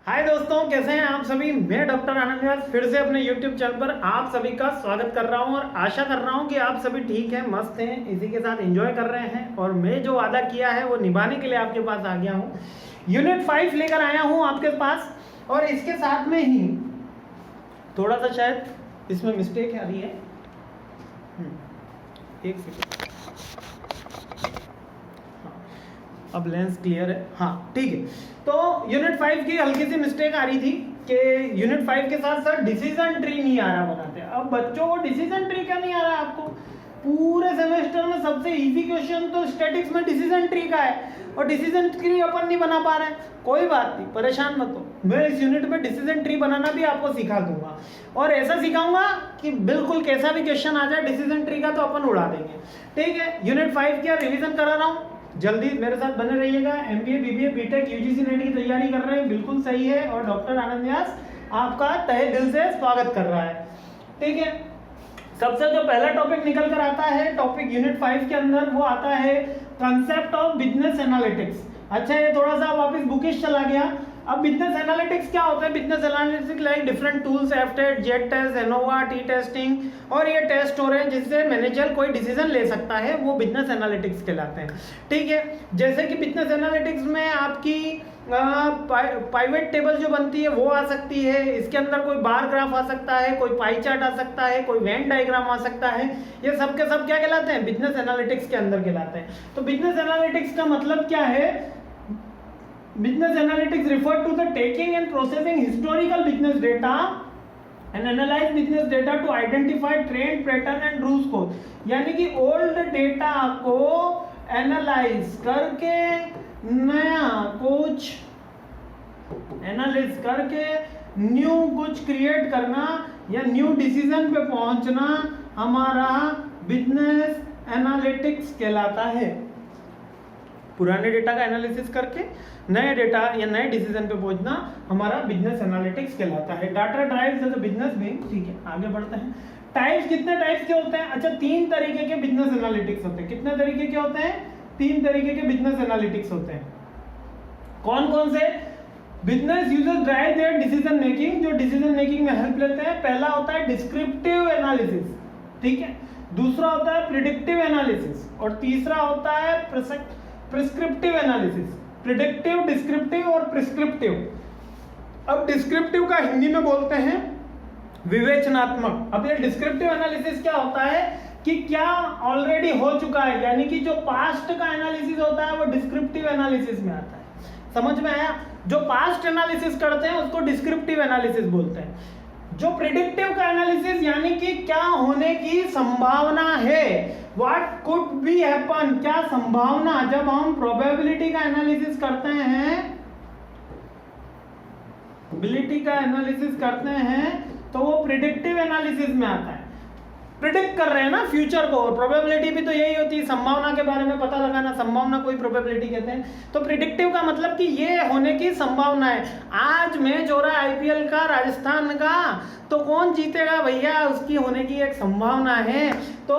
हाय दोस्तों, कैसे हैं आप सभी। मैं डॉक्टर आनंद व्यास फिर से अपने YouTube चैनल पर आप सभी का स्वागत कर रहा हूं और आशा कर रहा हूं कि आप सभी ठीक हैं, मस्त हैं, इसी के साथ एंजॉय कर रहे हैं। और मैं जो वादा किया है वो निभाने के लिए आपके पास आ गया हूं। यूनिट 5 लेकर आया हूं आपके पास और इसके साथ में ही थोड़ा सा शायद इसमें मिस्टेक आ रही है। एक सेकेंड, अब लेंस क्लियर है। हाँ ठीक है। तो यूनिट 5 की हल्की सी मिस्टेक आ रही थी कि यूनिट 5 के साथ सर डिसीजन ट्री नहीं आ रहा बनाते। अब बच्चों को डिसीजन ट्री क्या नहीं आ रहा आपको? पूरे सेमेस्टर में सबसे इजी क्वेश्चन तो स्टैटिक्स में डिसीजन ट्री का है और डिसीजन ट्री अपन नहीं बना पा रहे हैं। कोई बात नहीं, परेशान मत हो, मैं इस यूनिट में डिसीजन ट्री बनाना भी आपको सिखा दूंगा और ऐसा सिखाऊंगा कि बिल्कुल कैसा भी क्वेश्चन आ जाए डिसीजन ट्री का तो अपन उड़ा देंगे। ठीक है, यूनिट 5 का रिवीजन करा रहा हूँ, जल्दी मेरे साथ बने रहिएगा। MBA, BBA, BTech, UGC NET की तैयारी कर रहे हैं, बिल्कुल सही है। और डॉक्टर आनंद व्यास आपका तहे दिल से स्वागत कर रहा है। ठीक है, सबसे जो पहला टॉपिक निकल कर आता है टॉपिक यूनिट 5 के अंदर, वो आता है कंसेप्ट ऑफ बिजनेस एनालिटिक्स। अच्छा, ये थोड़ा सा वापस बुकिश चला गया। अब बिजनेस एनालिटिक्स क्या होता है? Business analytics like different tools, F test, Z test, ANOVA, T testing, और ये टेस्ट हो रहे हैं जिससे मैनेजर कोई डिसीजन ले सकता है, वो बिजनेस एनालिटिक्स कहलाते हैं। ठीक है, जैसे कि बिजनेस एनालिटिक्स में आपकी पाइवेट टेबल जो बनती है वो आ सकती है, इसके अंदर कोई बार ग्राफ आ सकता है, कोई पाई चार्ट आ सकता है, कोई वेन डायग्राम आ सकता है। ये सब के सब क्या कहलाते हैं? बिजनेस एनालिटिक्स के अंदर कहलाते हैं। तो बिजनेस एनालिटिक्स का मतलब क्या है? Business analytics refer to the taking and processing historical business data and analyze business data to identify trend, pattern and rules को, यानी कि ओल्ड डेटा को एनालाइज करके नया कुछ एनालिस करके न्यू कुछ क्रिएट करना या न्यू डिसीजन पे पहुंचना हमारा बिजनेस एनालिटिक्स कहलाता है। पुराने डेटा का एनालिसिस करके नए डेटा या नए डिसीजन पे पहुंचना हमारा बिजनेस एनालिटिक्स कहलाता है। Data drives as a business being. ठीक है, आगे बढ़ते हैं। टाइप्स कितने टाइप्स के होते हैं? अच्छा, 3 तरीके के बिजनेस एनालिटिक्स होते हैं। कितने तरीके के होते हैं? 3 तरीके के बिजनेस एनालिटिक्स होते हैं। कौन कौन से? Business users drive there decision making, जो डिसीजन मेकिंग में हेल्प लेते हैं। पहला होता है डिस्क्रिप्टिव एनालिसिस, ठीक है। दूसरा होता है प्रिडिक्टिव एनालिसिस और तीसरा होता है प्रिस्क्रिप्टिव एनालिसिस। प्रिडिक्टिव, डिस्क्रिप्टिव और प्रिस्क्रिप्टिव। अब डिस्क्रिप्टिव का हिंदी में बोलते हैं विवेचनात्मक। अब ये डिस्क्रिप्टिव एनालिसिस क्या होता है कि क्या ऑलरेडी हो चुका है, यानी कि जो पास्ट का एनालिसिस होता है वो डिस्क्रिप्टिव एनालिसिस में आता है। समझ में आया? जो पास्ट एनालिसिस करते हैं उसको डिस्क्रिप्टिव एनालिसिस बोलते हैं। जो प्रिडिक्टिव का एनालिसिस यानी कि क्या होने की संभावना है, व्हाट कुड बी हैपन, क्या संभावना, जब हम प्रोबेबिलिटी का एनालिसिस करते हैं, प्रोबेबिलिटी का एनालिसिस करते हैं तो वो प्रिडिक्टिव एनालिसिस में आता है। प्रिडिक्ट कर रहे हैं ना फ्यूचर को, और प्रोबेबिलिटी भी तो यही होती है, संभावना के बारे में पता लगाना, संभावना को ही प्रोबेबिलिटी कहते हैं। तो प्रिडिक्टिव का मतलब कि ये होने की संभावना है। आज मैच हो रहा है आईपीएल का, राजस्थान का, तो कौन जीतेगा भैया, उसकी होने की एक संभावना है। तो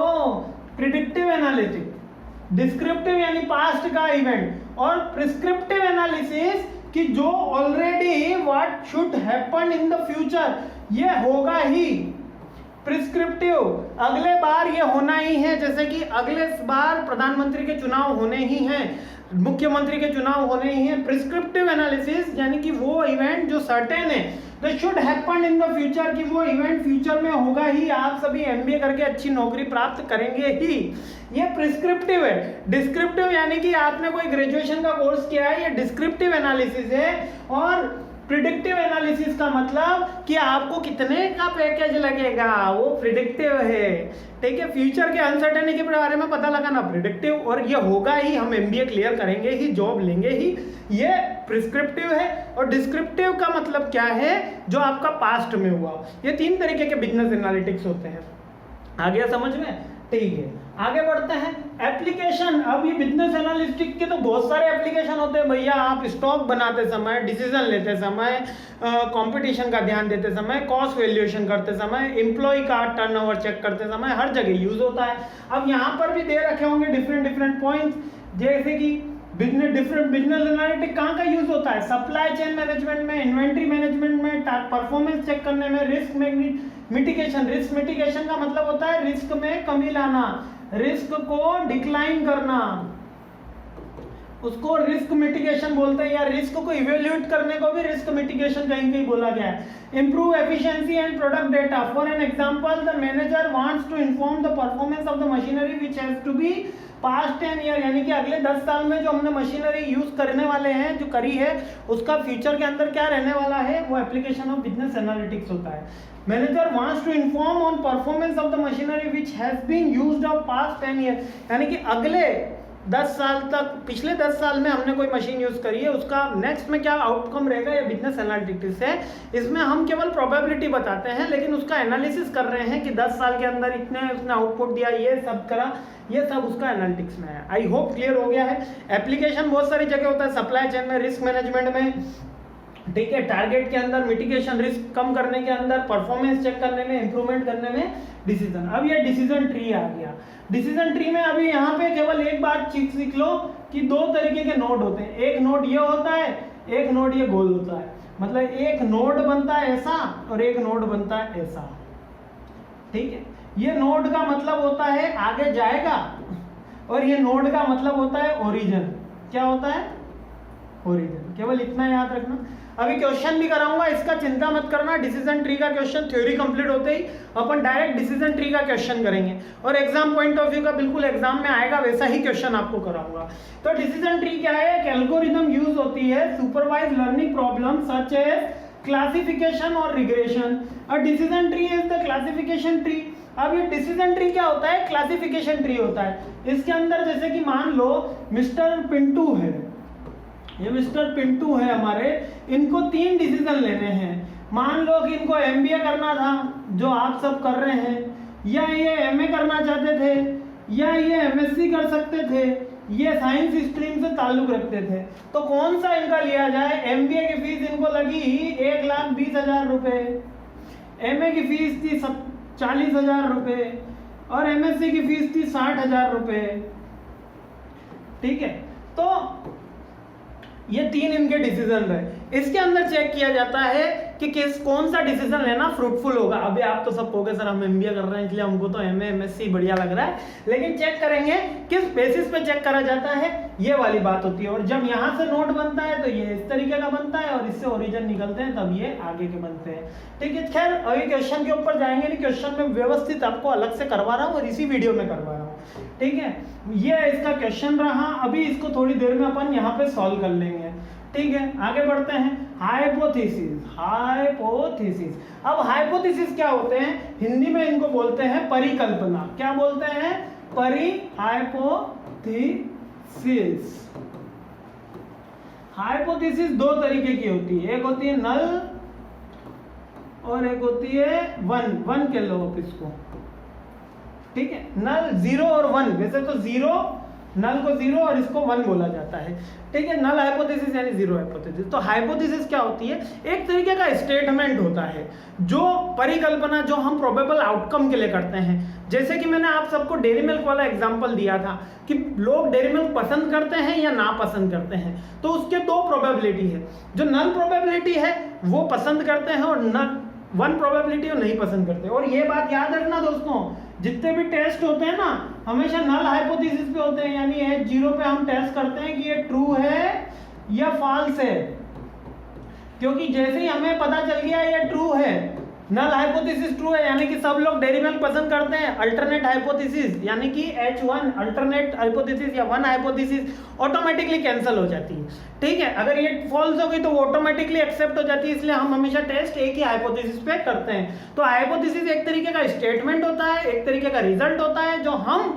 प्रिडिक्टिव एनालिटिक्स। डिस्क्रिप्टिव यानी पास्ट का इवेंट, और प्रिस्क्रिप्टिव एनालिसिस कि जो already what should happen in the future, ये होगा ही। प्रिस्क्रिप्टिव, अगले बार ये होना ही है, जैसे कि अगले बार प्रधानमंत्री के चुनाव होने ही हैं, मुख्यमंत्री के चुनाव होने ही हैं। प्रिस्क्रिप्टिव एनालिसिस यानी कि वो इवेंट जो सर्टेन है, that should happen in the future, कि वो इवेंट फ्यूचर में होगा ही, आप सभी एमबीए करके अच्छी नौकरी प्राप्त करेंगे ही। ये प्रिस्क्रिप्टिव है। डिस्क्रिप्टिव यानी कि आपने कोई ग्रेजुएशन का कोर्स किया है, ये डिस्क्रिप्टिव एनालिसिस है। और प्रिडिक्टिव एनालिसिस का मतलब कि आपको कितने का पैकेज लगेगा, वो प्रिडिक्टिव है। ठीक है, फ्यूचर के अनसर्टेनिटी के बारे में पता लगाना प्रिडिक्टिव, और ये होगा ही, हम एमबीए क्लियर करेंगे ही, जॉब लेंगे ही, ये प्रिस्क्रिप्टिव है। और डिस्क्रिप्टिव का मतलब क्या है? जो आपका पास्ट में हुआ। ये 3 तरीके के बिजनेस एनालिटिक्स होते हैं। आ गया समझ में? ठीक है, आगे बढ़ते हैं। एप्लीकेशन। अब ये बिजनेस एनालिटिक्स के तो बहुत सारे एप्लीकेशन होते हैं भैया। आप स्टॉक बनाते समय, डिसीजन लेते समय, कंपटीशन का ध्यान देते समय, कॉस्ट वैल्यूएशन करते समय, एम्प्लॉय का टर्नओवर चेक करते समय, हर जगह यूज होता है। अब यहाँ पर भी दे रखे होंगे डिफरेंट पॉइंट्स, जैसे कि बिजनेस डिफरेंट बिजनेस एनालिटिक्स कहाँ का यूज होता है? सप्लाई चेन मैनेजमेंट में, इन्वेंट्री मैनेजमेंट में, परफॉर्मेंस चेक करने में, रिस्क मिटिगेशन। रिस्क मिटिगेशन का मतलब होता है रिस्क में कमी लाना, रिस्क को डिक्लाइन करना, उसको रिस्क मिटिगेशन बोलते हैं, या रिस्क को इवेल्यूएट करने को भी रिस्क मिटिगेशन कहीं कहीं बोला गया है। Improve efficiency and product data. For an example, the manager wants to inform the performance of the machinery which has to be past 10 year, यानी कि अगले 10 साल में जो हमने मशीनरी यूज करने वाले हैं, जो करी है, उसका फ्यूचर के अंदर क्या रहने वाला है, वो एप्लीकेशन ऑफ बिजनेस एनालिटिक्स होता है। Manager wants to inform on performance of the machinery which has been used of past 10 year, यानी कि अगले 10 साल तक, पिछले 10 साल में हमने कोई मशीन यूज करी है, उसका नेक्स्ट में क्या आउटकम रहेगा, ये बिजनेस एनालिटिक्स है। इसमें हम केवल प्रोबेबिलिटी बताते हैं, लेकिन उसका एनालिसिस कर रहे हैं कि 10 साल के अंदर इतने उसने आउटपुट दिया, ये सब करा, ये सब उसका एनालिटिक्स में है। आई होप क्लियर हो गया है। एप्लीकेशन बहुत सारी जगह होता है, सप्लाई चेन में, रिस्क मैनेजमेंट में, ठीक है, टारगेट के अंदर, मिटिगेशन, रिस्क कम करने के अंदर, परफॉर्मेंस चेक करने में, इंप्रूवमेंट करने में, डिसीजन। अब ये डिसीजन ट्री आ गया। डिसीजन ट्री में अभी यहाँ पे केवल एक बात सीख लो कि 2 तरीके के नोड होते हैं। एक नोड ये होता है, एक नोड ये गोल होता है। मतलब एक नोड बनता है ऐसा और एक नोड बनता है ऐसा, ठीक है। ये नोड का मतलब होता है आगे जाएगा, और ये नोड का मतलब होता है ओरिजिन। क्या होता है? ओरिजिन। केवल इतना याद रखना। अभी क्वेश्चन भी कराऊंगा, इसका चिंता मत करना। डिसीजन ट्री का क्वेश्चन थ्योरी कंप्लीट होते ही अपन डायरेक्ट डिसीजन ट्री का क्वेश्चन करेंगे, और एग्जाम पॉइंट ऑफ व्यू का बिल्कुल एग्जाम में आएगा वैसा ही क्वेश्चन आपको कराऊंगा। तो डिसीजन ट्री क्या है? एक एल्गोरिथम यूज होती है supervise learning problem such as classification और regression. A decision tree is the classification tree. अब ये डिसीजन ट्री क्या होता है? क्लासिफिकेशन ट्री होता है। इसके अंदर जैसे कि मान लो मिस्टर पिंटू है, ये मिस्टर पिंटू है हमारे, इनको 3 डिसीजन लेने हैं। मान लो कि इनको एमबीए करना था, जो आप सब कर रहे हैं, या ये एमए करना चाहते थे, या ये एमएससी कर सकते थे, ये साइंस स्ट्रीम से ताल्लुक रखते थे। तो कौन सा इनका लिया जाए? एमबीए की फीस इनको लगी 1,20,000 रुपये, एमए की फीस थी 40,000 रुपये, और एमएससी की फीस थी 60,000 रुपये, ठीक है। तो ये 3 इनके डिसीजन रहे। इसके अंदर चेक किया जाता है कि कौन सा डिसीजन लेना फ्रूटफुल होगा। अभी आप तो सब कहोगे सर हम एमबीए कर रहे हैं इसलिए हमको तो एमए एमएससी बढ़िया लग रहा है, लेकिन चेक करेंगे किस बेसिस पे चेक करा जाता है, ये वाली बात होती है। और जब यहाँ से नोट बनता है तो ये इस तरीके का बनता है, और इससे ओरिजिन निकलते हैं तब ये आगे के बनते हैं, ठीक है। खैर अभी क्वेश्चन के ऊपर जाएंगे नहीं, क्वेश्चन में व्यवस्थित आपको अलग से करवा रहा हूँ और इसी वीडियो में करवा रहा हूँ, ठीक है। ये इसका क्वेश्चन रहा। अभी इसको थोड़ी देर में अपन यहाँ पे सॉल्व कर लेंगे, ठीक है। आगे बढ़ते हैं। हाइपोथेसिस। हाइपोथेसिस, अब हाइपोथेसिस क्या होते हैं? हिंदी में इनको बोलते हैं परिकल्पना। क्या बोलते हैं? हाइपोथेसिस। हाइपोथेसिस 2 तरीके की होती है, एक होती है नल और एक होती है वन के लो आप इसको, ठीक है। नल 0 और 1, वैसे तो 0, नल को 0 और इसको 1 बोला जाता है, ठीक है। नल हाइपोथेसिस यानी 0 हाइपोथेसिस। तो हाइपोथेसिस क्या होती है? एक तरीके का स्टेटमेंट होता है, जो परिकल्पना जो हम प्रोबेबल आउटकम के लिए करते हैं। जैसे कि मैंने आप सबको डेयरी मिल्क वाला एग्जांपल दिया था कि लोग डेयरी मिल्क पसंद करते हैं या ना पसंद करते हैं, तो उसके 2 प्रोबेबिलिटी है। जो नल प्रोबेबिलिटी है वो पसंद करते हैं, और 1 प्रोबेबिलिटी वो नहीं पसंद करते। और ये बात याद रखना दोस्तों, जितने भी टेस्ट होते हैं ना, हमेशा नल हाइपोथेसिस पे होते हैं, यानी H0 पे हम टेस्ट करते हैं कि ये ट्रू है या फॉल्स है। क्योंकि जैसे ही हमें पता चल गया ये ट्रू है, नल हाइपोथेसिस ट्रू है, यानी कि सब लोग डेयरी मिल्क पसंद करते हैं, अल्टरनेट हाइपोथेसिस यानी कि H1 अल्टरनेट हाइपोथेसिस या 1 हाइपोथेसिस ऑटोमेटिकली कैंसिल हो जाती है, ठीक है। अगर ये फॉल्स हो गई तो वो ऑटोमेटिकली एक्सेप्ट हो जाती है, इसलिए हम हमेशा टेस्ट एक ही हाइपोथेसिस पे करते हैं। तो हाइपोथेसिस एक तरीके का स्टेटमेंट होता है, एक तरीके का रिजल्ट होता है, जो हम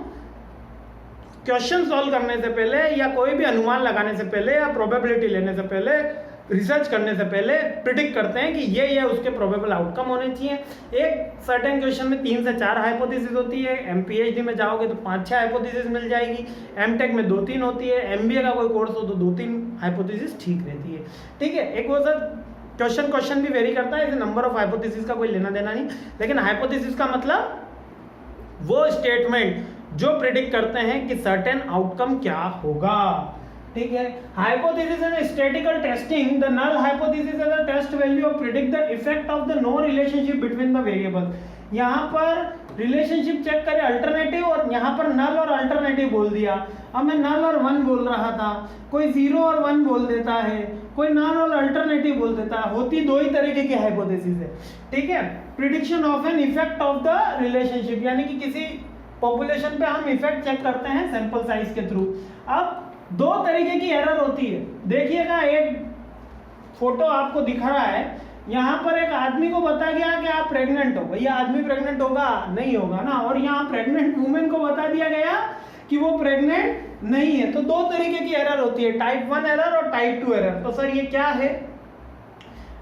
क्वेश्चन सॉल्व करने से पहले या कोई भी अनुमान लगाने से पहले या प्रोबेबिलिटी लेने से पहले, रिसर्च करने से पहले प्रिडिक्ट करते हैं कि ये उसके प्रोबेबल आउटकम होने चाहिए। एक सर्टेन क्वेश्चन में 3 से 4 हाइपोथेसिस होती है, MPhD में जाओगे तो 5-6 हाइपोथेसिस मिल जाएगी, MTech में 2-3 होती है, MBA का कोई कोर्स हो तो 2-3 हाइपोथेसिस ठीक रहती है, ठीक है। एक वो सर क्वेश्चन भी वेरी करता है, इसे नंबर ऑफ हाइपोथेसिस का कोई लेना देना नहीं, लेकिन हाइपोथेसिस का मतलब वो स्टेटमेंट जो प्रिडिक्ट करते हैं कि सर्टेन आउटकम क्या होगा, ठीक है। Hypothesis and statical testing, the null hypothesis is a test value of predict the effect of the no relationship between the variable. यहाँ पर रिलेशनशिप चेक करें अल्टरनेटिव, और यहाँ पर नल और अल्टरनेटिव बोल दिया। अब मैं नल और 1 बोल रहा था, कोई 0 और 1 बोल देता है, कोई नल और अल्टरनेटिव बोल देता है। होती दो ही तरीके की हाइपोथेसिस है, ठीक है। Prediction of an effect of the relationship, यानी कि किसी पॉपुलेशन पे हम इफेक्ट चेक करते हैं सैंपल साइज के थ्रू। अब दो तरीके की एरर होती है। देखिएगा, एक फोटो आपको दिख रहा है, यहाँ पर एक आदमी को बता गया कि आप प्रेग्नेंट हो। भैया आदमी प्रेग्नेंट होगा? नहीं होगा ना। और यहाँ प्रेग्नेंट वुमेन को बता दिया गया कि वो प्रेग्नेंट नहीं है। तो दो तरीके की एरर होती है, टाइप 1 एरर और टाइप 2 एरर। तो सर ये क्या है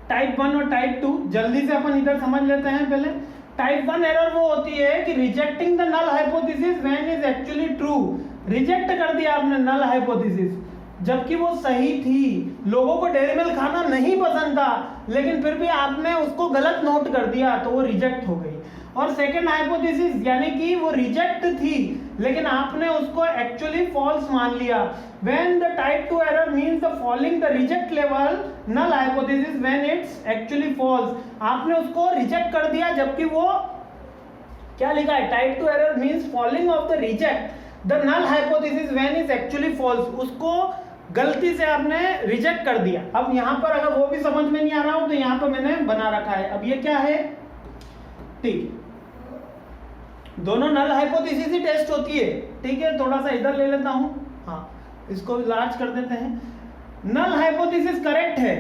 टाइप 1 और टाइप 2? जल्दी से अपन इधर समझ लेते हैं पहले। टाइप 1 एरर वो होती है कि rejecting the null hypothesis when is actually true. Reject कर दिया आपने नल हाइपोथेसिस जबकि वो सही थी। लोगों को डेयरी मिल्क खाना नहीं पसंद था, लेकिन फिर भी आपने उसको गलत नोट कर दिया, तो वो रिजेक्ट हो गई। और सेकेंड हाइपोथेसिस यानी कि वो रिजेक्ट थी, लेकिन आपने उसको एक्चुअली फॉल्स मान लिया। When the type 2 error means the falling the reject level null hypothesis when it's actually false. आपने उसको रिजेक्ट कर दिया जबकि वो क्या लिखा है, type 2 error means falling of the reject the null hypothesis when is actually false. उसको गलती से आपने रिजेक्ट कर दिया। अब यहाँ पर अगर वो भी समझ में नहीं आ रहा हो तो यहाँ पर मैंने बना रखा है। अब ये क्या है, ठीक, दोनों नल हाइपोथेसिस ही टेस्ट होती है, ठीक है। थोड़ा सा इधर ले लेता हूं, हाँ इसको लार्ज कर देते हैं। नल हाइपोथेसिस करेक्ट है,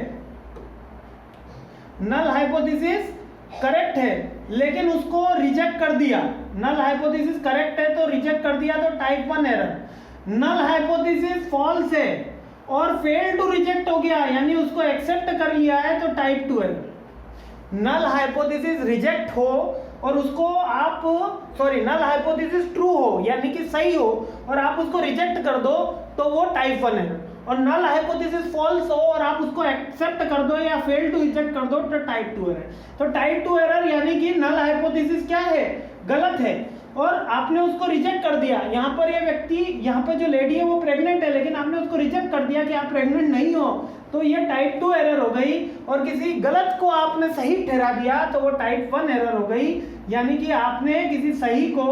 नल हाइपोथेसिस करेक्ट है, लेकिन उसको रिजेक्ट कर दिया। नल हाइपोथेसिस करेक्ट है तो रिजेक्ट कर दिया, तो type 1 error. Null hypothesis false है और फेल टू रिजेक्ट हो गया, यानी उसको एक्सेप्ट कर लिया है, तो type 2 error. Null hypothesis reject हो और उसको आप नल हाइपोथेसिस ट्रू हो यानी कि सही हो और आप उसको रिजेक्ट कर दो, तो वो टाइप 1 एरर। और नल हाइपोथेसिस फॉल्स हो और आप उसको एक्सेप्ट कर दो या फेल टू रिजेक्ट कर दो, तो टाइप 2 एरर। तो टाइप 2 एरर यानी कि नल हाइपोथेसिस क्या है, गलत है, और आपने उसको रिजेक्ट कर दिया। यहाँ पर ये व्यक्ति, यहाँ पर जो लेडी है वो प्रेग्नेंट है, लेकिन आपने उसको रिजेक्ट कर दिया कि आप प्रेग्नेंट नहीं हो, तो ये टाइप 2 एरर हो गई। और किसी गलत को आपने सही ठहरा दिया, तो वो टाइप 1 एरर हो गई, यानी कि आपने किसी सही को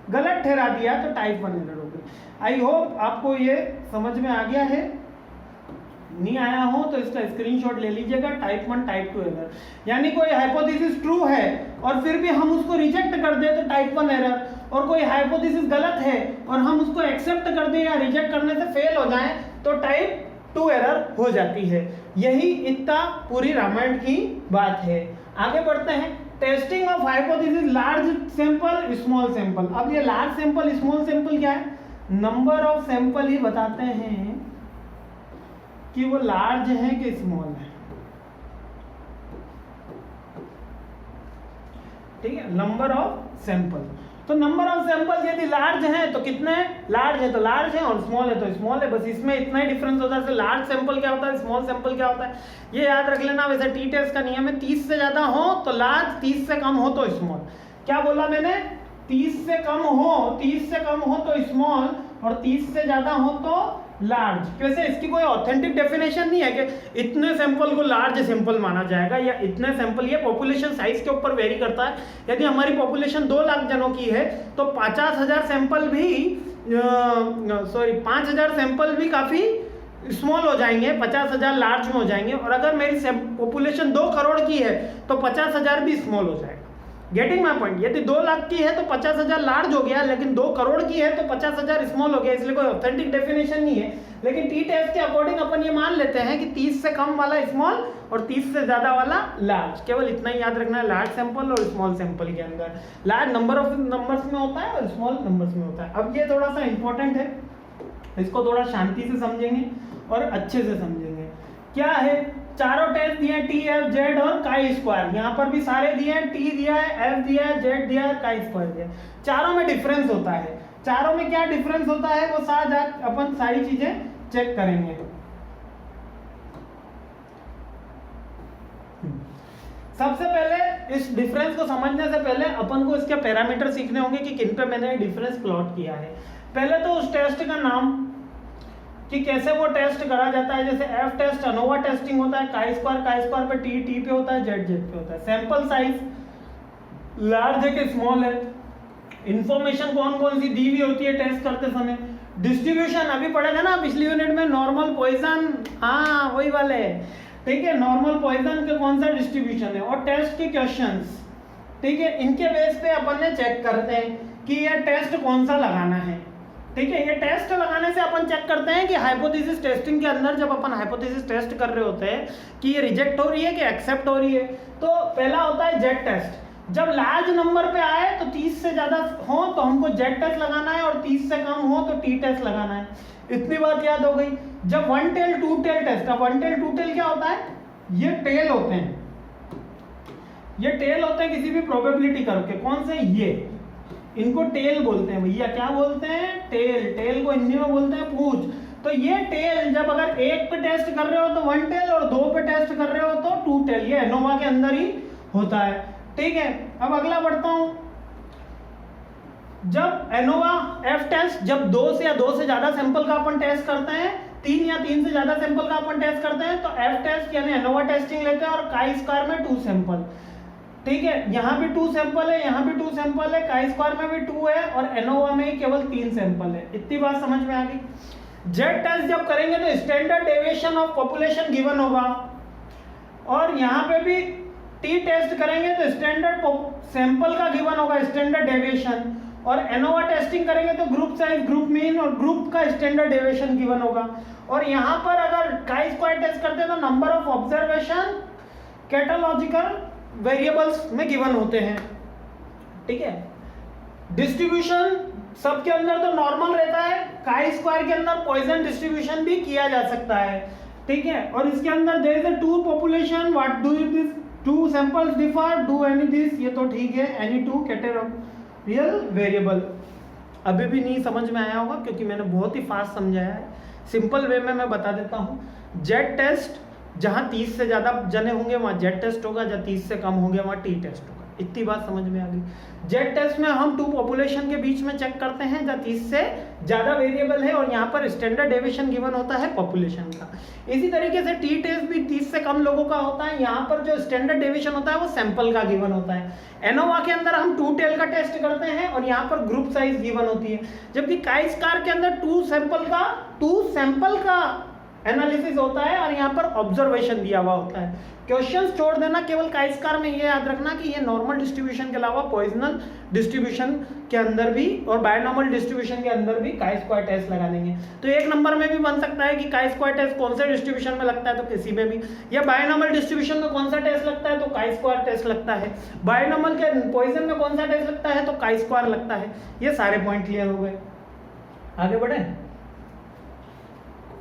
गलत ठहरा दिया, तो टाइप 1 एरर हो गई। आई होप आपको ये समझ में आ गया है। नहीं आया हो तो इसका स्क्रीनशॉट ले लीजिएगा। टाइप 1 टाइप 2 एरर यानी कोई हाइपोथेसिस ट्रू है और फिर भी हम उसको रिजेक्ट कर दे, तो टाइप 1 एरर। और कोई हाइपोथेसिस गलत है और हम उसको एक्सेप्ट कर दे या रिजेक्ट करने से फेल हो जाए, तो टाइप 2 एरर हो जाती है। यही इतना पूरी रामायण की बात है। आगे बढ़ते हैं। Testing of hypothesis, large sample small sample. अब ये लार्ज सैंपल स्मॉल सैंपल क्या है, नंबर ऑफ सैंपल ही बताते हैं कि वो लार्ज है कि स्मॉल है, ठीक है। नंबर ऑफ सैंपल, तो नंबर ऑफ सैंपल यदि लार्ज है तो कितने, लार्ज है तो लार्ज है और स्मॉल है तो स्मॉल है। बस इसमें इतना ही डिफरेंस होता है। लार्ज सैंपल क्या होता है, स्मॉल सैंपल क्या होता है, ये याद रख लेना। वैसे टी टेस्ट का नियम है 30 से ज्यादा हो तो लार्ज, 30 से कम हो तो स्मॉल। क्या बोला मैंने, 30 से कम हो, 30 से कम हो तो स्मॉल और 30 से ज्यादा हो तो लार्ज। वैसे इसकी कोई ऑथेंटिक डेफिनेशन नहीं है कि इतने सैंपल को लार्ज सैंपल माना जाएगा या इतने सैंपल। ये पॉपुलेशन साइज के ऊपर वेरी करता है। यदि हमारी पॉपुलेशन 2 लाख जनों की है तो 50,000 सैंपल भी 5,000 सैंपल भी काफी स्मॉल हो जाएंगे, 50,000 लार्ज में हो जाएंगे। और अगर मेरी पॉपुलेशन 2 करोड़ की है तो 50,000 भी स्मॉल हो जाएगा। Getting my point. यदि 2 लाख की है तो 50,000 लार्ज हो गया, लेकिन 2 करोड़ की है तो 50,000 स्मॉल हो गया। इसलिए कोई ऑथेंटिक डेफिनेशन नहीं है, लेकिन टी टेस्ट के अकॉर्डिंग अपन ये मान लेते हैं कि 30 से कम वाला स्मॉल और 30 से ज्यादा वाला लार्ज। केवल इतना ही याद रखना है लार्ज सैंपल और स्मॉल सैंपल के अंदर। लार्ज नंबर ऑफ नंबर्स में होता है और स्मॉल नंबर्स में होता है। अब ये थोड़ा सा इंपॉर्टेंट है, इसको थोड़ा शांति से समझेंगे और अच्छे से समझेंगे। क्या है, चारों टेस्ट दिए टी एफ जेड और काई स्क्वायर। यहाँ पर भी सारे दिए हैं, टी दिया है, एफ दिया है, जेड दिया है, काई स्क्वायर दिया है। चारों में डिफरेंस होता है। चारों में क्या डिफरेंस होता है वो साथ अपन सारी चीजें चेक करेंगे। सबसे पहले इस डिफरेंस को समझने से पहले अपन को इसके पैरामीटर सीखने होंगे कि किन पे मैंने डिफरेंस प्लॉट किया है। पहले तो उस टेस्ट का नाम, कि कैसे वो टेस्ट करा जाता है। जैसे एफ टेस्ट एनोवा टेस्टिंग होता है, काई स्क्वायर पे टी पे होता है, जेड पे होता है। सैंपल साइज लार्ज है कि स्मॉल है, इंफॉर्मेशन कौन कौन सी दी हुई होती है टेस्ट करते समय, डिस्ट्रीब्यूशन अभी पढ़े थे ना पिछली यूनिट में, नॉर्मल पॉइजन, हाँ वही वाले, ठीक है, नॉर्मल पॉइजन के कौन सा डिस्ट्रीब्यूशन है, और टेस्ट के क्वेश्चंस, ठीक है, इनके बेस पे अपन ने चेक करते हैं कि ये टेस्ट कौन सा लगाना है। ठीक है, ये टेस्ट लगाने से अपन चेक करते हैं कि हाइपोथेसिस टेस्टिंग के अंदर जब अपन हाइपोथेसिस टेस्ट कर रहे होते हैं कि ये रिजेक्ट हो रही है कि एक्सेप्ट हो रही है, तो पहला होता है जेड टेस्ट। जब लार्ज नंबर पे आए तो 30 से ज्यादा हो तो हमको जेड टेस्ट लगाना है, और 30 से कम हो तो टी टेस्ट लगाना है। इतनी बात याद हो गई। जब one tail two tail test, अब वन टेल टू टेल क्या होता है, ये टेल होते हैं, ये टेल होते हैं किसी भी प्रोबेबिलिटी कर्व के। कौन से, ये, इनको टेल बोलते हैं भैया, क्या बोलते हैं, टेल। टेल को हिंदी में बोलते हैं पूंछ। तो ये टेल जब अगर एक पे टेस्ट कर रहे हो तो वन टेल, और दो पे टेस्ट कर रहे हो तो टू टेल, ये एनोवा के अंदर ही होता है। ठीक है, अब अगला बढ़ता हूं। जब एनोवा एफ टेस्ट, जब दो से ज्यादा सैंपल का अपन टेस्ट करते हैं, 3 या 3 से ज्यादा सैंपल का अपन टेस्ट करते हैं, तो एफ टेस्ट यानी एनोवा टेस्टिंग लेते हैं, और काई स्क्वायर में 2 सैंपल। ठीक है, यहाँ भी 2 सैंपल है, यहाँ भी 2 सैंपल है, काई स्क्वायर में भी 2 है, और एनोवा में केवल 3 सैंपल है। इतनी बात समझ में आ गई। जेड टेस्ट जब करेंगे तो standard deviation of population given होगा, और यहाँ पे भी टी टेस्ट करेंगे तो स्टैंडर्ड सैंपल का गिवन होगा, स्टैंडर्ड डेविएशन, और एनोवा टेस्टिंग करेंगे तो ग्रुप साइज, ग्रुप मीन और ग्रुप का स्टैंडर्ड डेविएशन गिवन होगा। और यहाँ पर अगर काई स्क्वायर टेस्ट करते हैं तो नंबर ऑफ ऑब्जर्वेशन कैटालॉजिकल वेरिएबल्स में गिवन होते हैं। ठीक है, डिस्ट्रीब्यूशन सबके अंदर तो नॉर्मल रहता है, काई स्क्वायर के अंदर पॉइजन डिस्ट्रीब्यूशन भी किया जा सकता है। ठीक है, और इसके अंदर there is a two population, what do this two samples differ, do any this, ये तो ठीक है, एनी टू कैटेगोरियल वेरिएबल। अभी भी नहीं समझ में आया होगा क्योंकि मैंने बहुत ही फास्ट समझाया है, सिंपल वे में मैं बता देता हूँ। जेड टेस्ट जहाँ 30 से ज़्यादा जने होंगे वहाँ जेड टेस्ट होगा, जहाँ 30 से कम होंगे वहाँ टी टेस्ट होगा। इतनी बात समझ में आ गई। जेड टेस्ट में हम 2 पॉपुलेशन के बीच में चेक करते हैं जहाँ 30 से ज़्यादा वेरिएबल है, और यहाँ पर स्टैंडर्ड डेविएशन गिवन होता है पॉपुलेशन का। इसी तरीके से टी टेस्ट भी 30 से कम लोगों का होता है, यहाँ पर जो स्टैंडर्ड डेविएशन होता है वो सैंपल का गिवन होता है। एनोवा के अंदर हम 2 टेल का टेस्ट करते हैं, और यहाँ पर ग्रुप साइज गिवन होती है, जबकि काई स्क्वायर के अंदर 2 सैंपल का एनालिसिस होता है, और यहाँ पर ऑब्जर्वेशन दिया हुआ होता है। क्वेश्चंस छोड़ देना, केवल काई स्क्वायर में ये याद रखना कि ये नॉर्मल डिस्ट्रीब्यूशन के अलावा पॉइजनल डिस्ट्रीब्यूशन के अंदर भी और बायनॉर्मल डिस्ट्रीब्यूशन के अंदर भी काई स्क्वायर टेस्ट लगा देंगे। तो 1 नंबर में भी बन सकता है कि काई स्क्वायर टेस्ट कौन से डिस्ट्रीब्यूशन में लगता है तो किसी में भी, या बायनॉर्मल डिस्ट्रीब्यूशन में कौन सा टेस्ट लगता है तो काई स्क्वायर टेस्ट लगता है, बायनॉर्मल के पॉइजन में कौन सा टेस्ट लगता है तो काई स्क्वायर लगता है। ये सारे पॉइंट क्लियर हो गए। आगे बढ़े,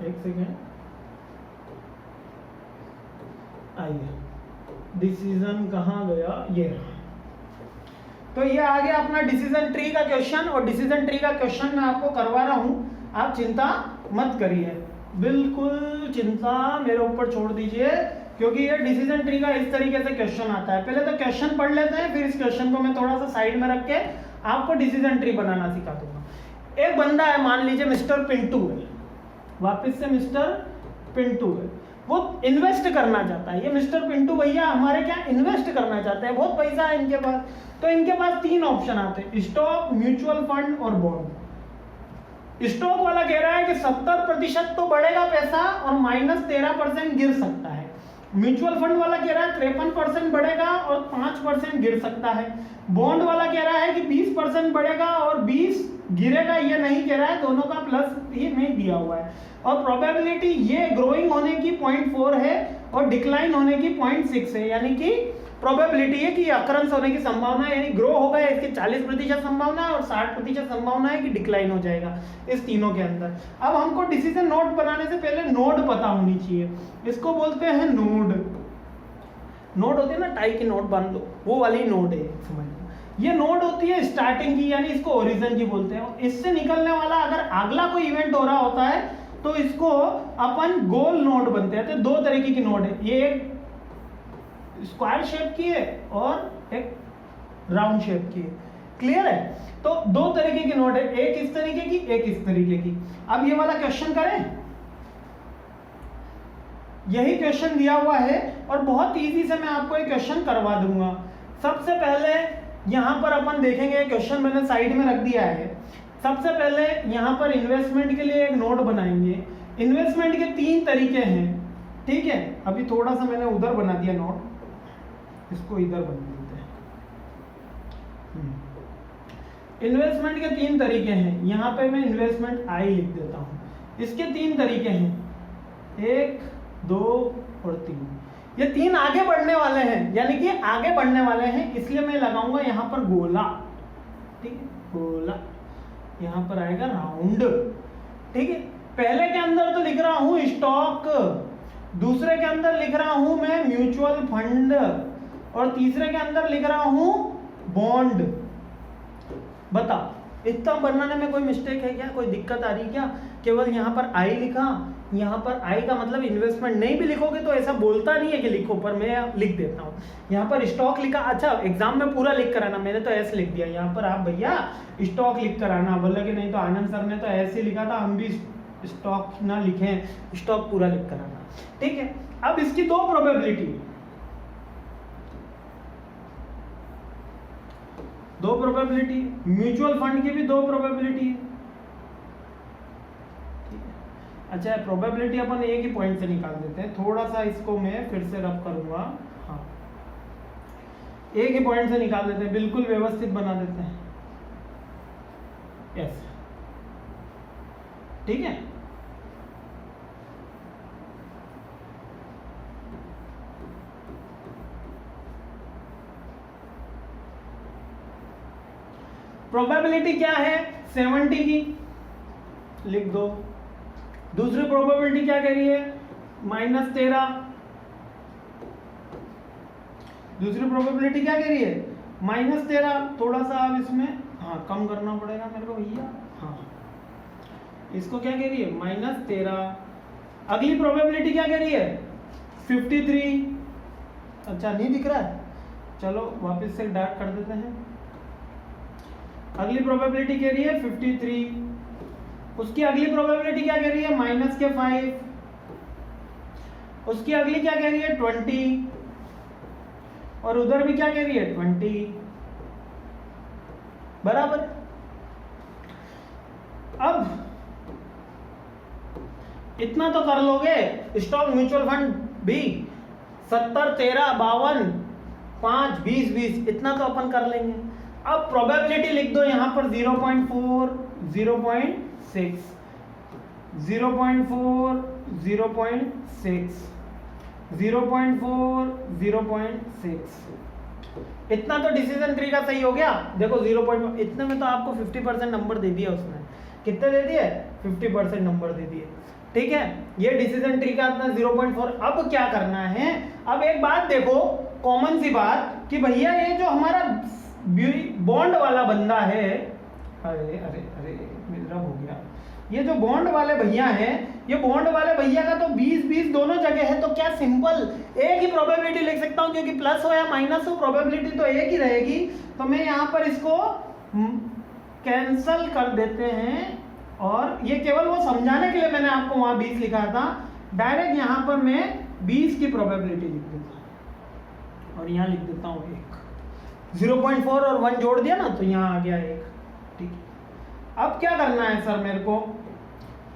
एक सेकेंड, आइए, डिसीजन कहाँ गया, ये। तो ये आ गया अपना डिसीजन ट्री का क्वेश्चन, और डिसीजन ट्री का क्वेश्चन मैं आपको करवा रहा हूं, आप चिंता मत करिए, बिल्कुल चिंता मेरे ऊपर छोड़ दीजिए, क्योंकि ये डिसीजन ट्री का इस तरीके से क्वेश्चन आता है। पहले तो क्वेश्चन पढ़ लेते हैं, फिर इस क्वेश्चन को मैं थोड़ा सा साइड में रख के आपको डिसीजन ट्री बनाना सिखा दूंगा। एक बंदा है, मान लीजिए मिस्टर पिंटू है, वापिस से मिस्टर पिंटू है, वो इन्वेस्ट करना चाहता है। ये मिस्टर पिंटू भैया हमारे क्या इन्वेस्ट करना चाहते हैं, बहुत पैसा है इनके पास। तो इनके पास 3 ऑप्शन आते हैं, स्टॉक, म्यूचुअल फंड और बॉन्ड। स्टॉक वाला कह रहा है कि 70% तो बढ़ेगा पैसा और -13% गिर सकता है। म्यूचुअल फंड वाला कह रहा है 53% बढ़ेगा और 5% गिर सकता है। बॉन्ड वाला कह रहा है कि 20% बढ़ेगा और 20 गिरेगा, ये नहीं कह रहा है, दोनों का प्लस ये नहीं दिया हुआ है। और प्रोबेबिलिटी ये ग्रोइंग होने की 0.4 है और डिक्लाइन होने की 0.6 है, यानी कि प्रोबेबिलिटी है कि अकरेंस होने की संभावना है, यानी ग्रो होगा इसकी 40% संभावना है और 60% संभावना है कि डिक्लाइन हो जाएगा इस तीनों के अंदर। अब हमको डिसीजन नोट बनाने से पहले नोड पता होनी चाहिए, इसको बोलते हैं नोड। नोड होती है ना, टाई की नोट बांध लो, वो वाली नोड है, समझ लो। ये नोड होती है स्टार्टिंग की, यानी इसको ओरिजिन की बोलते हैं। इससे निकलने वाला अगर अगला कोई इवेंट हो रहा होता है तो इसको अपन गोल नोड बनते हैं। तो 2 तरीके की नोड है, ये एक स्क्वायर शेप की है और एक राउंड शेप की है, क्लियर है। तो 2 तरीके की नोड है, एक इस तरीके की, एक इस तरीके की। अब ये वाला क्वेश्चन करें, यही क्वेश्चन दिया हुआ है और बहुत इजी से मैं आपको एक क्वेश्चन करवा दूंगा। सबसे पहले यहाँ पर अपन देखेंगे, क्वेश्चन मैंने साइड में रख दिया है। सबसे पहले यहाँ पर इन्वेस्टमेंट के लिए एक नोट बनाएंगे। इन्वेस्टमेंट के 3 तरीके हैं, ठीक है। अभी थोड़ा सा मैंने उधर बना दिया नोट, इसको इधर बना देते हैं। इन्वेस्टमेंट के 3 तरीके हैं। यहाँ पे मैं इन्वेस्टमेंट आई लिख देता हूँ। इसके 3 तरीके हैं, 1, 2 और 3। ये 3 आगे बढ़ने वाले हैं, यानी कि आगे बढ़ने वाले हैं, इसलिए मैं लगाऊंगा यहाँ पर गोला, ठीक है, गोला। यहाँ पर आएगा राउंड, ठीक है। पहले के अंदर तो लिख रहा हूँ स्टॉक, दूसरे के अंदर लिख रहा हूँ मैं म्यूचुअल फंड, और तीसरे के अंदर लिख रहा हूँ बॉन्ड। बता, इतना बनाने में कोई मिस्टेक है क्या, कोई दिक्कत आ रही है क्या? केवल यहाँ पर आई लिखा, यहाँ पर आई का मतलब इन्वेस्टमेंट। नहीं भी लिखोगे तो ऐसा बोलता नहीं है कि लिखो, पर मैं लिख देता हूँ। यहाँ पर स्टॉक लिखा, अच्छा एग्जाम में पूरा लिख कर आना, मैंने तो ऐसे लिख दिया। यहाँ पर आप भैया स्टॉक लिख कर आना, बोला कि नहीं तो आनंद सर ने तो ऐसे लिखा था, हम भी स्टॉक ना लिखें, स्टॉक पूरा लिख कर आना, ठीक है। अब इसकी 2 प्रोबेबिलिटी, 2 प्रोबेबिलिटी, म्यूचुअल फंड की भी 2 प्रोबेबिलिटी है, ठीक है। अच्छा, प्रोबेबिलिटी अपन एक ही पॉइंट से निकाल देते हैं। थोड़ा सा इसको मैं फिर से रब करूंगा, हाँ, एक ही पॉइंट से निकाल देते हैं, बिल्कुल व्यवस्थित बना देते हैं, ऐसे, ठीक है। प्रोबेबिलिटी क्या है? 70 की, लिख दो। दूसरी प्रोबेबिलिटी क्या कह रही है? -13। दूसरी प्रोबेबिलिटी क्या कह रही है? -13। थोड़ा सा अब इसमें हाँ कम करना पड़ेगा मेरे को भैया, हाँ, इसको क्या कह रही है? -13। अगली प्रोबेबिलिटी क्या कह रही है? 53। अच्छा नहीं दिख रहा है, चलो वापस से डार्क कर देते हैं। अगली प्रोबेबिलिटी कह रही है 53। उसकी अगली प्रोबेबिलिटी क्या कह रही है? -5। उसकी अगली क्या कह रही है? 20। और उधर भी क्या कह रही है? 20। बराबर। अब इतना तो कर लोगे, स्टॉक म्यूचुअल फंड भी 70, 13, 52, 5, 20, 20, इतना तो अपन कर लेंगे। अब प्रोबेबिलिटी लिख दो यहाँ पर 0.4, 0.6, 0.4, 0.6, 0.4, 0.6। इतना तो डिसीजन ट्री का सही हो गया। देखो 0. इतने में तो आपको 50% नंबर दे दिया उसने। कितने दे दिए? 50% नंबर दे दिए, ठीक है। ये डिसीजन ट्री का अपना 0.4। अब क्या करना है? अब एक बात देखो, कॉमन सी बात कि भैया ये जो हमारा बॉन्ड वाला बंदा है, अरे अरे अरे मेरा हो गया, ये जो बॉन्ड वाले भैया हैं, ये बॉन्ड वाले भैया का तो 20-20 दोनों जगह है, तो क्या सिंपल एक ही प्रोबेबिलिटी लिख सकता हूं, क्योंकि प्लस हो या माइनस हो प्रोबेबिलिटी तो एक ही रहेगी। तो मैं यहाँ पर इसको कैंसल कर देते हैं, और ये केवल वो समझाने के लिए मैंने आपको वहां 20 लिखा था। डायरेक्ट यहाँ पर मैं 20 की प्रोबेबिलिटी लिख देता हूँ, और यहाँ लिख देता हूँ 1। 0.4 और 1 जोड़ दिया ना, तो यहाँ आ गया 1, ठीक है। अब क्या करना है सर मेरे को?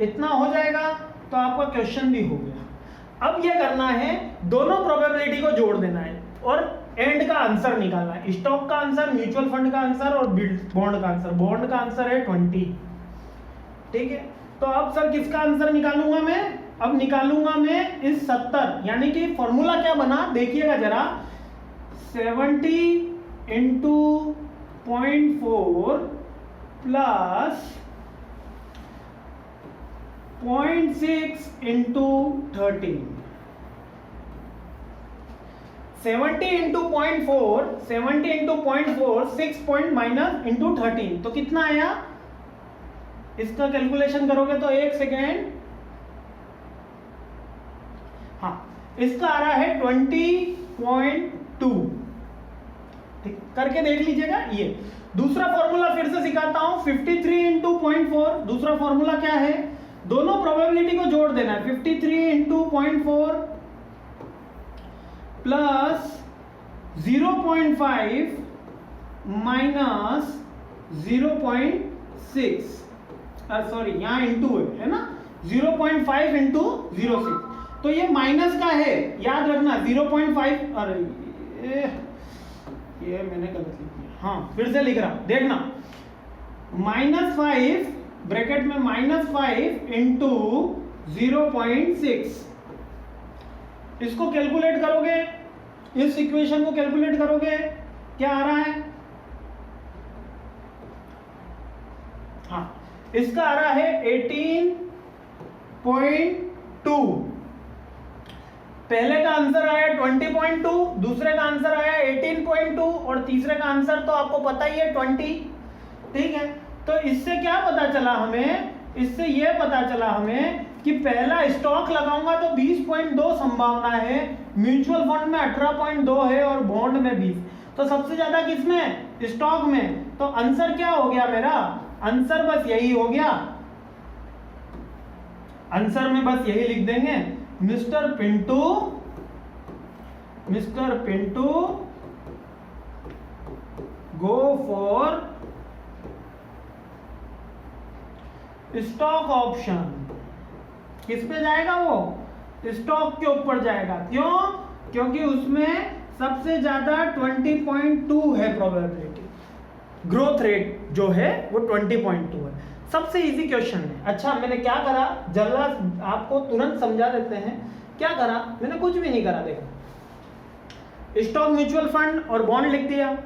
इतना हो जाएगा तो आपका क्वेश्चन भी हो गया। अब ये करना है, दोनों प्रोबेबिलिटी को जोड़ देना है और एंड का आंसर निकालना है। स्टॉक का आंसर, म्यूचुअल फंड का आंसर और बॉन्ड का आंसर। बॉन्ड का आंसर है 20, ठीक है। तो अब सर किसका आंसर निकालूंगा मैं? अब निकालूंगा मैं इस 70, यानी कि फॉर्मूला क्या बना देखिएगा जरा, 70 into 0.4 plus 0.6 into 13। 70 into 0.4, 70 into 0.4, 6 point minus into 13, तो कितना आया? इसका कैलकुलेशन करोगे तो 1 सेकेंड, हाँ, इसका आ रहा है 20.2, ठीक, करके देख लीजिएगा। ये दूसरा फॉर्मूला फिर से सिखाता हूं, 53 इंटू 0.4। दूसरा फॉर्मूला क्या है? दोनों प्रोबेबिलिटी को जोड़ देना है। 53 इंटू 0.4 प्लस 0.5 माइनस 0.6, सॉरी यहाँ इंटू है ना, 0.5 इंटू 0.6, तो ये माइनस का है, याद रखना 0.5, अरे ये मैंने गलत लिख दिया, हाँ फिर से लिख रहा हूं, देखना -5 ब्रैकेट में -5 इंटू 0.6, इसको कैलकुलेट करोगे, इस इक्वेशन को कैलकुलेट करोगे, क्या आ रहा है, हाँ इसका आ रहा है 18.2, पहले का आंसर आया 20.2, दूसरे का आंसर आया 18.2 और तीसरे का आंसर तो आपको पता ही है 20, ठीक है। तो इससे क्या पता चला हमें, इससे यह पता चला हमें कि पहला स्टॉक लगाऊंगा तो 20.2 संभावना है, म्यूचुअल फंड में 18.2 है और बॉन्ड में 20, तो सबसे ज्यादा किसमें, स्टॉक में, तो आंसर क्या हो गया मेरा, आंसर बस यही हो गया, आंसर में बस यही लिख देंगे, mister Pintu go for stock option, किस पे जाएगा वो, स्टॉक के ऊपर जाएगा, क्यों, क्योंकि उसमें सबसे ज्यादा 20.2 है प्रोबेबिलिटी, ग्रोथ रेट जो है वो 20.2 है, सबसे इजी क्वेश्चन है। अच्छा मैंने क्या करा, जरा आपको तुरंत समझा देते हैं, क्या करा, मैंने कुछ भी नहीं करा, देखो स्टॉक, म्यूचुअल फंड और बॉन्ड लिख दिया,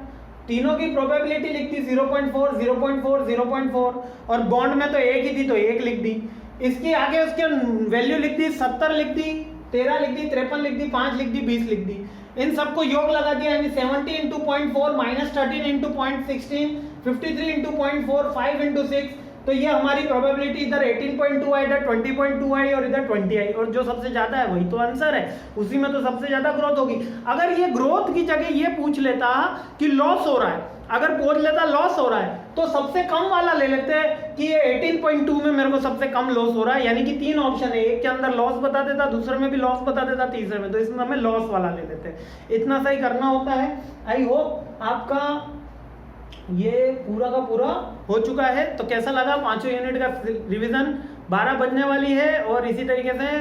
तीनों की प्रोबेबिलिटी लिख दी 0.4 0.4 0.4, और बॉन्ड में तो एक ही थी तो एक लिख दी, इसकी आगे उसके वैल्यू लिख दी, 70 लिख दी, 13 लिख दी, 53 लिख दी, 5 लिख दी, 20 लिख दी, इन सबको योग लगा दिया, यानी 70 into 0.4 minus 13 into 0.16, 53 into 0.4, 5 into 6, तो ये हमारी प्रोबेबिलिटी इधर 18.2 आई, इधर 20.2 आई और इधर 20 आई, और जो सबसे ज्यादा है वही तो आंसर है, उसी में तो सबसे ज्यादा ग्रोथ होगी। अगर ये ग्रोथ की जगह ये पूछ लेता कि लॉस हो रहा है, अगर पूछ लेता लॉस हो रहा है तो सबसे कम वाला ले लेते हैं कि ये 18.2 में मेरे को सबसे कम लॉस हो रहा है, यानी कि 3 ऑप्शन है, एक के अंदर लॉस बता देता, दूसरे में भी लॉस बता देता, तीसरे में, तो इसमें हमें लॉस वाला ले लेते हैं, इतना सही करना होता है। आई होप आपका ये पूरा का पूरा हो चुका है। तो कैसा लगा, पांचों यूनिट का रिवीजन, 12 बजने वाली है और इसी तरीके से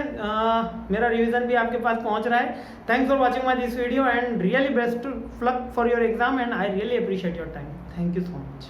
मेरा रिवीजन भी आपके पास पहुंच रहा है। Thanks for watching my this video and really best luck for your exam and I really appreciate your time. Thank you so much.